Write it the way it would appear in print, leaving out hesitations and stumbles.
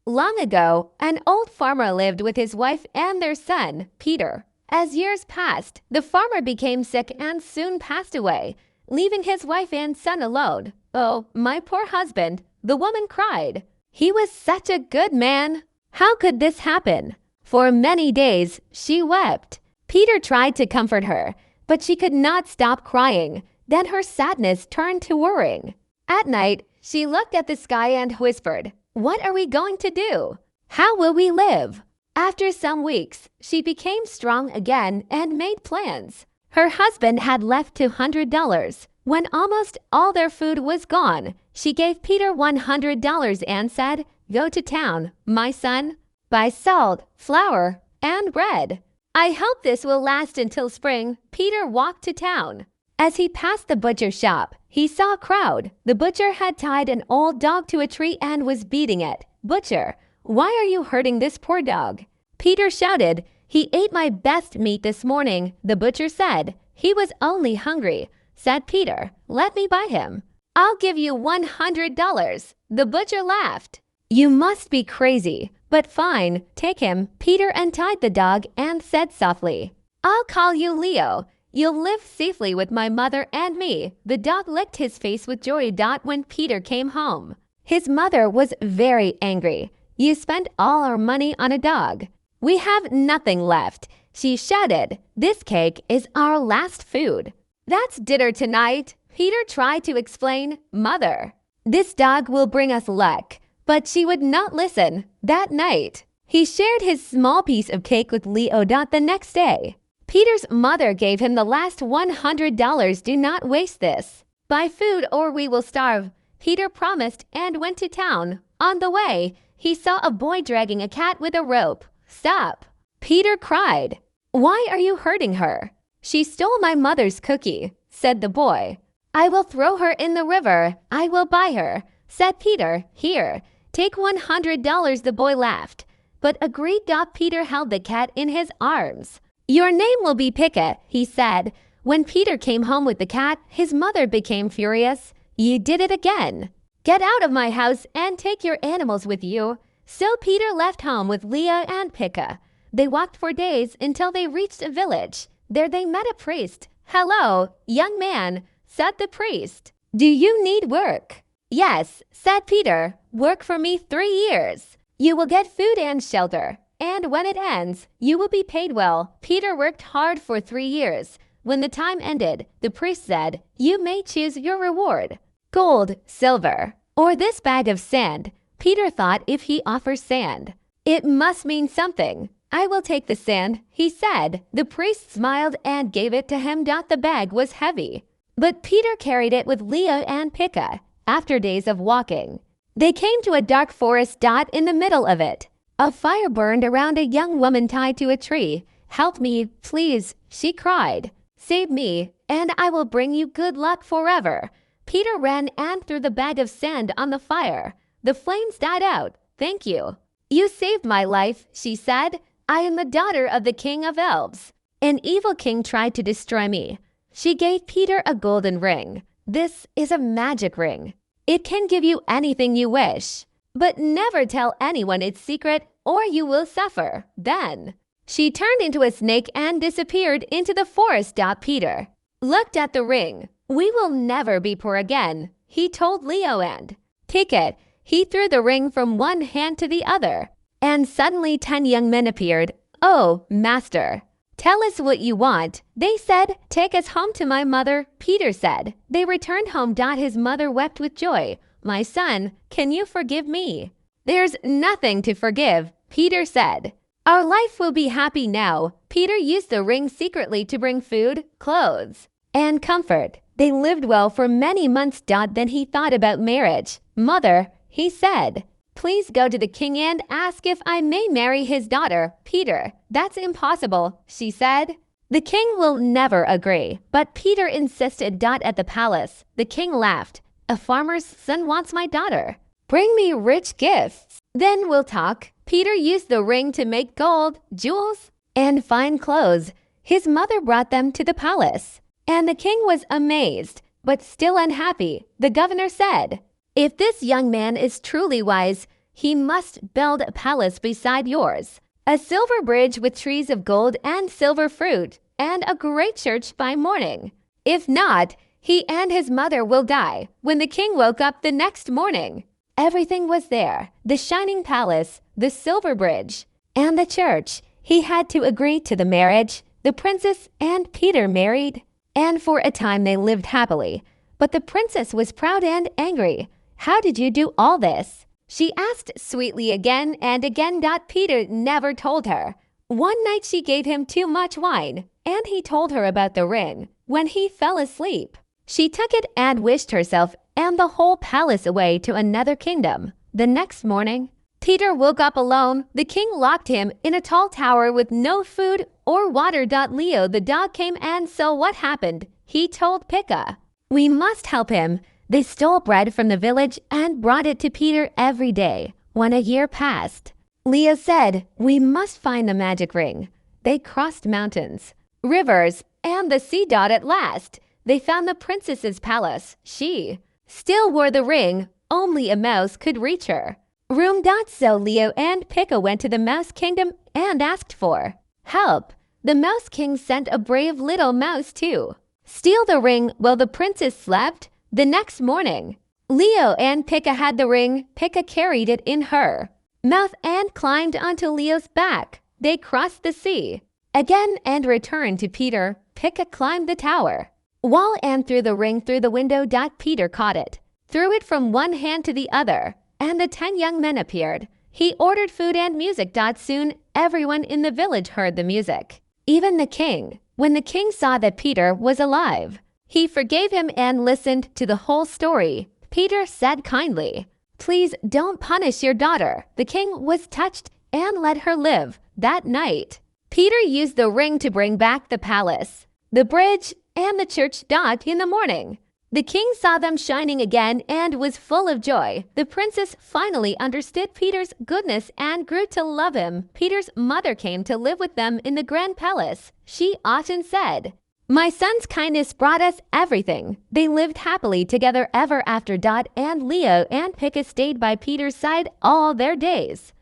Long ago, an old farmer lived with his wife and their son, Peter. As years passed, the farmer became sick and soon passed away, leaving his wife and son alone. "Oh, my poor husband," the woman cried. "He was such a good man. How could this happen?" For many days, she wept. Peter tried to comfort her, but she could not stop crying. Then her sadness turned to worrying. At night, she looked at the sky and whispered, "What are we going to do? How will we live?" After some weeks, she became strong again and made plans. Her husband had left $200. When almost all their food was gone, she gave Peter $100 and said, "Go to town, my son. Buy salt, flour, and bread. I hope this will last until spring." Peter walked to town. As he passed the butcher shop, he saw a crowd. The butcher had tied an old dog to a tree and was beating it. "Butcher, why are you hurting this poor dog?" Peter shouted. "He ate my best meat this morning," the butcher said. "He was only hungry," said Peter. "Let me buy him." "I'll give you $100. The butcher laughed. "You must be crazy, but fine, take him." Peter untied the dog and said softly, "I'll call you Leo. You'll live safely with my mother and me." The dog licked his face with joy. When Peter came home, his mother was very angry. "You spent all our money on a dog. We have nothing left," she shouted. "This cake is our last food." "That's dinner tonight," Peter tried to explain. "Mother, this dog will bring us luck." But she would not listen. That night, he shared his small piece of cake with Leo. The next day, Peter's mother gave him the last $100. "Do not waste this. Buy food or we will starve," Peter promised and went to town. On the way, he saw a boy dragging a cat with a rope. "Stop!" Peter cried. "Why are you hurting her?" "She stole my mother's cookie," said the boy. "I will throw her in the river. I will buy her," said Peter. "Here, take $100. The boy laughed, but agreed. Peter held the cat in his arms. "Your name will be Pika," he said. When Peter came home with the cat, his mother became furious. "You did it again. Get out of my house and take your animals with you." So Peter left home with Leo and Pika. They walked for days until they reached a village. There they met a priest. "Hello, young man," said the priest. "Do you need work?" "Yes," said Peter. "Work for me 3 years. You will get food and shelter, and when it ends, you will be paid well." Peter worked hard for 3 years. When the time ended, the priest said, "You may choose your reward: gold, silver, or this bag of sand." Peter thought, if he offers sand, it must mean something. "I will take the sand," he said. The priest smiled and gave it to him. The bag was heavy, but Peter carried it with Leo and Pika. After days of walking, they came to a dark forest. In the middle of it, a fire burned around a young woman tied to a tree. "Help me, please," she cried. "Save me, and I will bring you good luck forever." Peter ran and threw the bag of sand on the fire. The flames died out. "Thank you. You saved my life," she said. "I am the daughter of the king of elves. An evil king tried to destroy me." She gave Peter a golden ring. "This is a magic ring. It can give you anything you wish, but never tell anyone its secret or you will suffer." Then she turned into a snake and disappeared into the forest. Peter looked at the ring. "We will never be poor again," he told Leo and Pika. He threw the ring from one hand to the other, and suddenly 10 young men appeared. "Oh, master, tell us what you want," they said. "Take us home to my mother," Peter said. They returned home. His mother wept with joy. "My son, can you forgive me?" "There's nothing to forgive," Peter said. "Our life will be happy now." Peter used the ring secretly to bring food, clothes, and comfort. They lived well for many months. Then he thought about marriage. "Mother," he said, "please go to the king and ask if I may marry his daughter." "Peter, that's impossible," she said. "The king will never agree." But Peter insisted. At the palace, the king laughed. "A farmer's son wants my daughter. Bring me rich gifts. Then we'll talk." Peter used the ring to make gold, jewels, and fine clothes. His mother brought them to the palace, and the king was amazed, but still unhappy. The governor said, "If this young man is truly wise, he must build a palace beside yours, a silver bridge with trees of gold and silver fruit, and a great church by morning. If not, he and his mother will die." When the king woke up the next morning, everything was there: the shining palace, the silver bridge, and the church. He had to agree to the marriage. The princess and Peter married, and for a time they lived happily. But the princess was proud and angry. "How did you do all this?" she asked sweetly again and again. Peter never told her. One night she gave him too much wine, and he told her about the ring. When he fell asleep, she took it and wished herself and the whole palace away to another kingdom. The next morning, Peter woke up alone. The king locked him in a tall tower with no food or water. Leo the dog came and saw what happened. He told Pika, "We must help him." They stole bread from the village and brought it to Peter every day. When a year passed, Leo said, "We must find the magic ring." They crossed mountains, rivers, and the sea. At last, they found the princess's palace. She still wore the ring. Only a mouse could reach her. So Leo and Pika went to the Mouse Kingdom and asked for help. The Mouse King sent a brave little mouse to steal the ring while the princess slept. The next morning, Leo and Pika had the ring. Pika carried it in her mouth and climbed onto Leo's back. They crossed the sea again and returned to Peter. Pika climbed the tower wall and threw the ring through the window. Peter caught it, threw it from one hand to the other, and the 10 young men appeared. He ordered food and music. Soon, everyone in the village heard the music, even the king. When the king saw that Peter was alive, he forgave him and listened to the whole story. Peter said kindly, "Please don't punish your daughter." The king was touched and let her live. That night, Peter used the ring to bring back the palace, the bridge, and the church. In the morning, the king saw them shining again and was full of joy. The princess finally understood Peter's goodness and grew to love him. Peter's mother came to live with them in the grand palace. She often said, "My son's kindness brought us everything." They lived happily together ever after. And Leo and Pika stayed by Peter's side all their days.